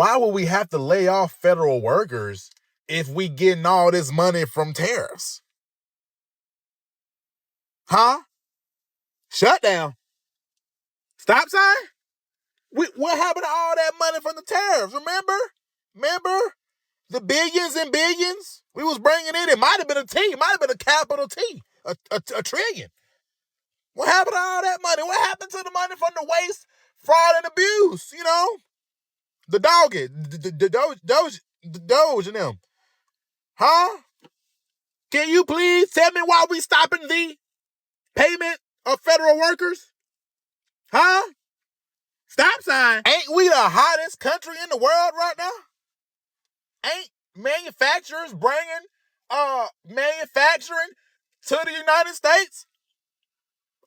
Why would we have to lay off federal workers if we getting all this money from tariffs? Huh? Shutdown. Stop sign? What happened to all that money from the tariffs? Remember? The billions and billions we was bringing in. It might have been a T. It might have been a capital T. A trillion. What happened to all that money? What happened to the money from the waste, fraud, and abuse? You know? The doggy. The Doge and them. Huh? Can you please tell me why we stopping the payment of federal workers? Huh? Stop sign. Ain't we the hottest country in the world right now? Ain't manufacturers bringing manufacturing to the United States?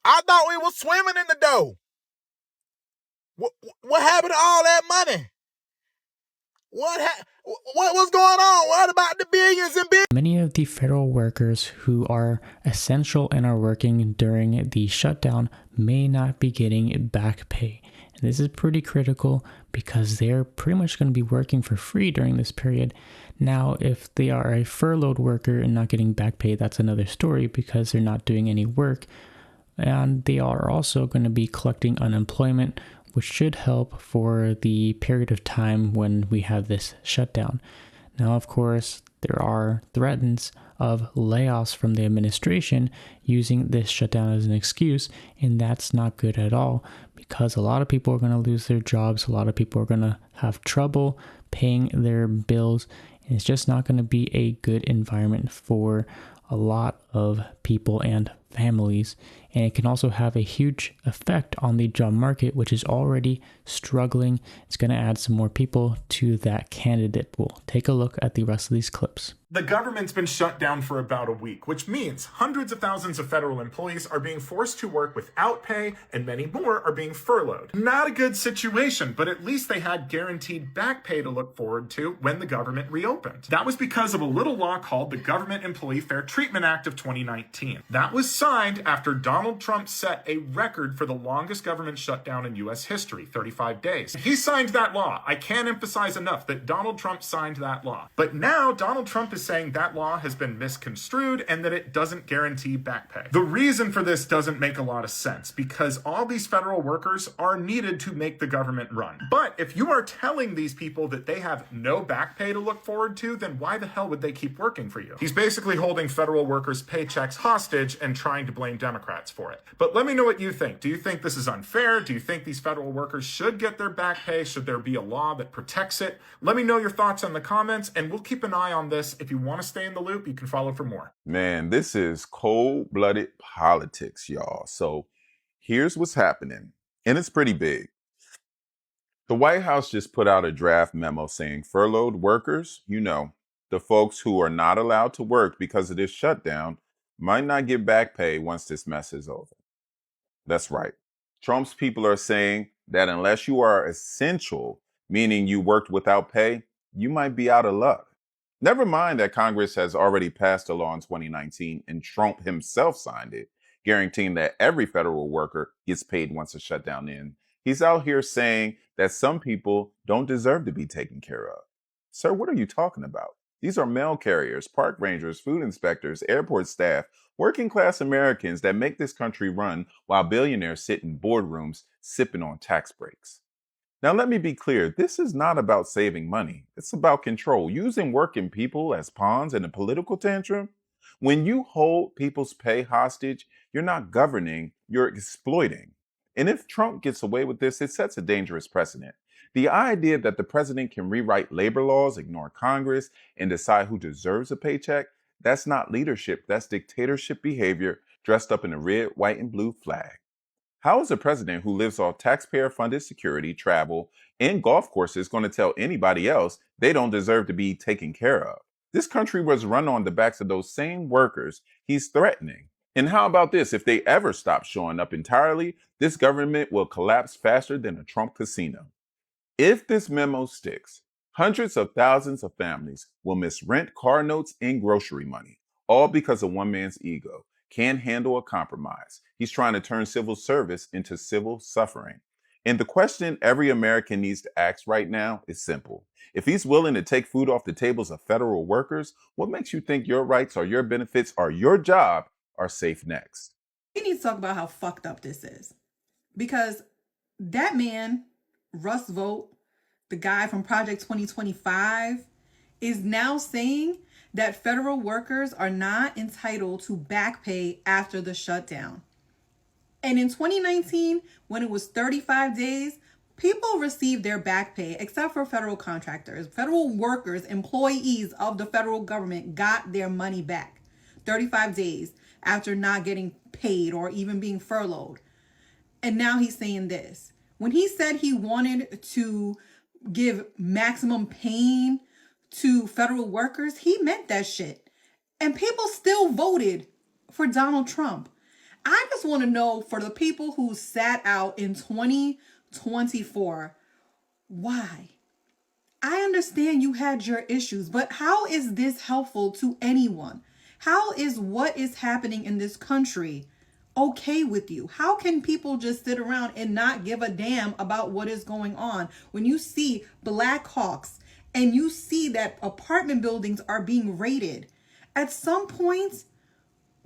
I thought we was swimming in the dough. What happened to all that money? What's going on? What about the billions and billions? Many of the federal workers who are essential and are working during the shutdown may not be getting back pay. And this is pretty critical because they're pretty much going to be working for free during this period. Now, if they are a furloughed worker and not getting back pay, that's another story because they're not doing any work. And they are also going to be collecting unemployment, which should help for the period of time when we have this shutdown. Now, of course, there are threats of layoffs from the administration using this shutdown as an excuse, and that's not good at all because a lot of people are going to lose their jobs. A lot of people are going to have trouble paying their bills, and it's just not going to be a good environment for a lot of people and families. And it can also have a huge effect on the job market, which is already struggling. It's going to add some more people to that candidate pool. Take a look at the rest of these clips. The government's been shut down for about a week, which means hundreds of thousands of federal employees are being forced to work without pay and many more are being furloughed. Not a good situation, but at least they had guaranteed back pay to look forward to when the government reopened. That was because of a little law called the Government Employee Fair Treatment Act of 2019. That was signed after Donald Trump set a record for the longest government shutdown in U.S. history, 35 days. He signed that law. I can't emphasize enough that Donald Trump signed that law. But now Donald Trump is saying that law has been misconstrued and that it doesn't guarantee back pay. The reason for this doesn't make a lot of sense because all these federal workers are needed to make the government run. But if you are telling these people that they have no back pay to look forward to, then why the hell would they keep working for you? He's basically holding federal workers' paychecks hostage and trying to blame Democrats for it. But let me know what you think. Do you think this is unfair? Do you think these federal workers should get their back pay? Should there be a law that protects it? Let me know your thoughts in the comments, and we'll keep an eye on this. If you want to stay in the loop, you can follow for more. Man, this is cold-blooded politics, y'all. So here's what's happening, and it's pretty big. The White House just put out a draft memo saying furloughed workers, the folks who are not allowed to work because of this shutdown, might not get back pay once this mess is over. That's right. Trump's people are saying that unless you are essential, meaning you worked without pay, you might be out of luck. Never mind that Congress has already passed a law in 2019 and Trump himself signed it, guaranteeing that every federal worker gets paid once a shutdown ends. He's out here saying that some people don't deserve to be taken care of. Sir, what are you talking about? These are mail carriers, park rangers, food inspectors, airport staff, working class Americans that make this country run while billionaires sit in boardrooms sipping on tax breaks. Now, let me be clear. This is not about saving money. It's about control, using working people as pawns in a political tantrum. When you hold people's pay hostage, you're not governing, you're exploiting. And if Trump gets away with this, it sets a dangerous precedent. The idea that the president can rewrite labor laws, ignore Congress, and decide who deserves a paycheck, that's not leadership. That's dictatorship behavior dressed up in a red, white, and blue flag. How is a president who lives off taxpayer-funded security, travel, and golf courses going to tell anybody else they don't deserve to be taken care of? This country was run on the backs of those same workers he's threatening. And how about this? If they ever stop showing up entirely, this government will collapse faster than a Trump casino. If this memo sticks, hundreds of thousands of families will miss rent, car notes, and grocery money, all because of one man's ego. Can't handle a compromise. He's trying to turn civil service into civil suffering. And the question every American needs to ask right now is simple. If he's willing to take food off the tables of federal workers, what makes you think your rights or your benefits or your job are safe next? We need to talk about how fucked up this is. Because that man, Russ Vogt, the guy from Project 2025, is now saying that federal workers are not entitled to back pay after the shutdown. And in 2019, when it was 35 days, people received their back pay, except for federal contractors. Federal workers, employees of the federal government got their money back 35 days after not getting paid or even being furloughed. And now he's saying this. When he said he wanted to give maximum pain to federal workers, he meant that shit. And people still voted for Donald Trump. I just want to know, for the people who sat out in 2024, why? I understand you had your issues, but how is this helpful to anyone? How is what is happening in this country okay with you? How can people just sit around and not give a damn about what is going on when you see Black Hawks and you see that apartment buildings are being raided? At some point,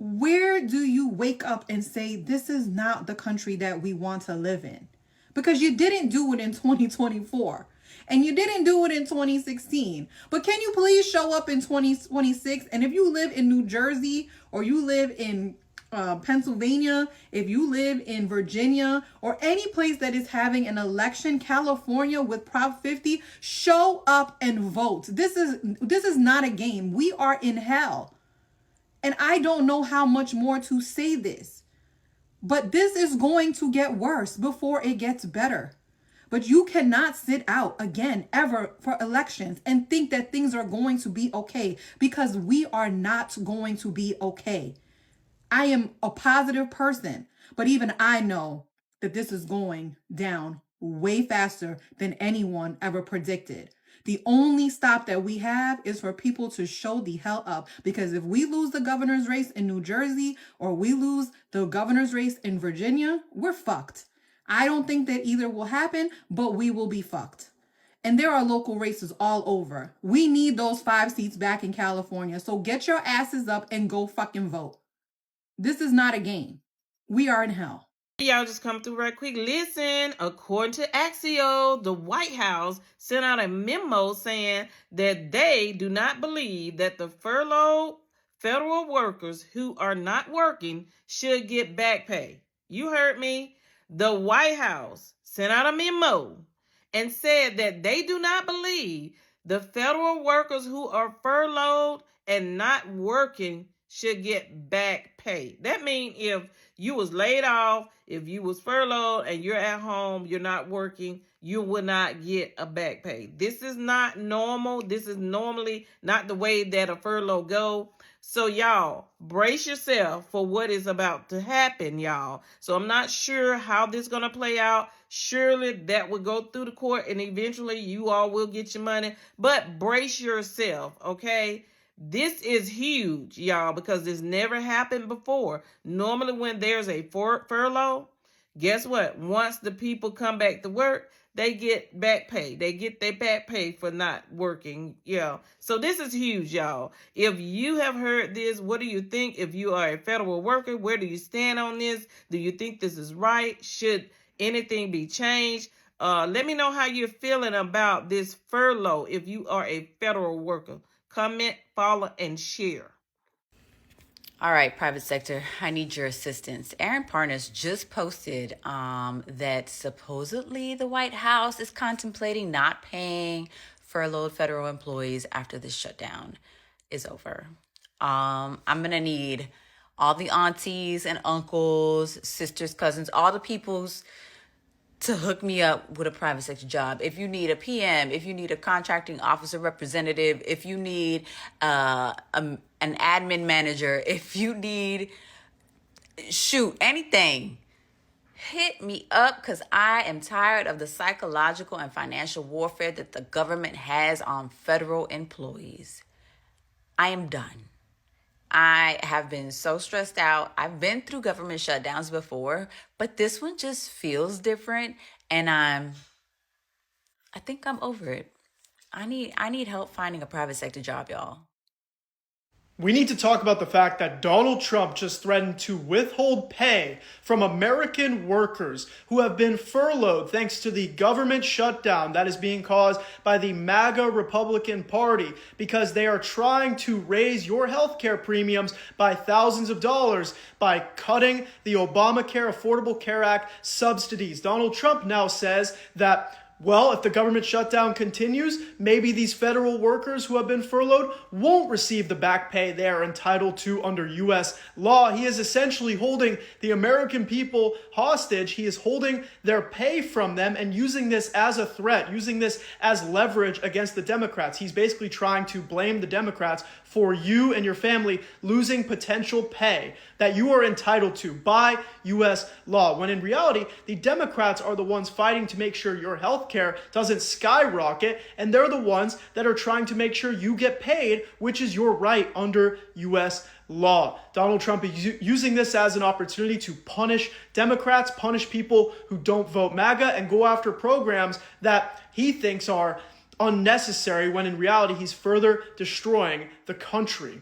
where do you wake up and say, this is not the country that we want to live in? Because you didn't do it in 2024 and you didn't do it in 2016. But can you please show up in 2026? And if you live in New Jersey or you live in Pennsylvania, if you live in Virginia or any place that is having an election, California with Prop 50, show up and vote. This is not a game. We are in hell. And I don't know how much more to say this, but this is going to get worse before it gets better. But you cannot sit out again ever for elections and think that things are going to be okay, because we are not going to be okay. I am a positive person, but even I know that this is going down way faster than anyone ever predicted. The only stop that we have is for people to show the hell up, because if we lose the governor's race in New Jersey or we lose the governor's race in Virginia, we're fucked. I don't think that either will happen, but we will be fucked. And there are local races all over. We need those 5 seats back in California. So get your asses up and go fucking vote. This is not a game. We are in hell. Y'all just come through right quick. Listen, according to Axio, the White House sent out a memo saying that they do not believe that the furloughed federal workers who are not working should get back pay. You heard me. The White House sent out a memo and said that they do not believe the federal workers who are furloughed and not working should get back pay. That means if you was laid off, if you was furloughed and you're at home, you're not working, you will not get a back pay. This is not normal. This is normally not the way that a furlough go. So y'all, brace yourself for what is about to happen, y'all. So I'm not sure how this is going to play out. Surely that will go through the court and eventually you all will get your money. But brace yourself, okay? This is huge, y'all, because this never happened before. Normally when there's a furlough, guess what? Once the people come back to work, they get back pay. They get their back pay for not working. Yeah. So this is huge, y'all. If you have heard this, what do you think? If you are a federal worker, where do you stand on this? Do you think this is right? Should anything be changed? Let me know how you're feeling about this furlough if you are a federal worker. Comment, follow, and share. All right, private sector, I need your assistance. Aaron Parnas just posted that supposedly the White House is contemplating not paying furloughed federal employees after the shutdown is over. I'm going to need all the aunties and uncles, sisters, cousins, all the peoples to hook me up with a private sector job. If you need a PM, if you need a contracting officer representative, if you need an admin manager, if you need, anything, hit me up, because I am tired of the psychological and financial warfare that the government has on federal employees. I am done. I have been so stressed out. I've been through government shutdowns before, but this one just feels different. And I think I'm over it. I need help finding a private sector job, y'all. We need to talk about the fact that Donald Trump just threatened to withhold pay from American workers who have been furloughed thanks to the government shutdown that is being caused by the MAGA Republican Party because they are trying to raise your healthcare premiums by thousands of dollars by cutting the Obamacare Affordable Care Act subsidies. Donald Trump now says that, well, if the government shutdown continues, maybe these federal workers who have been furloughed won't receive the back pay they are entitled to under U.S. law. He is essentially holding the American people hostage. He is holding their pay from them and using this as a threat, using this as leverage against the Democrats. He's basically trying to blame the Democrats for you and your family losing potential pay that you are entitled to by U.S. law, when in reality, the Democrats are the ones fighting to make sure your health care doesn't skyrocket, and they're the ones that are trying to make sure you get paid, which is your right under U.S. law. Donald Trump is using this as an opportunity to punish Democrats, punish people who don't vote MAGA, and go after programs that he thinks are unnecessary, when in reality he's further destroying the country.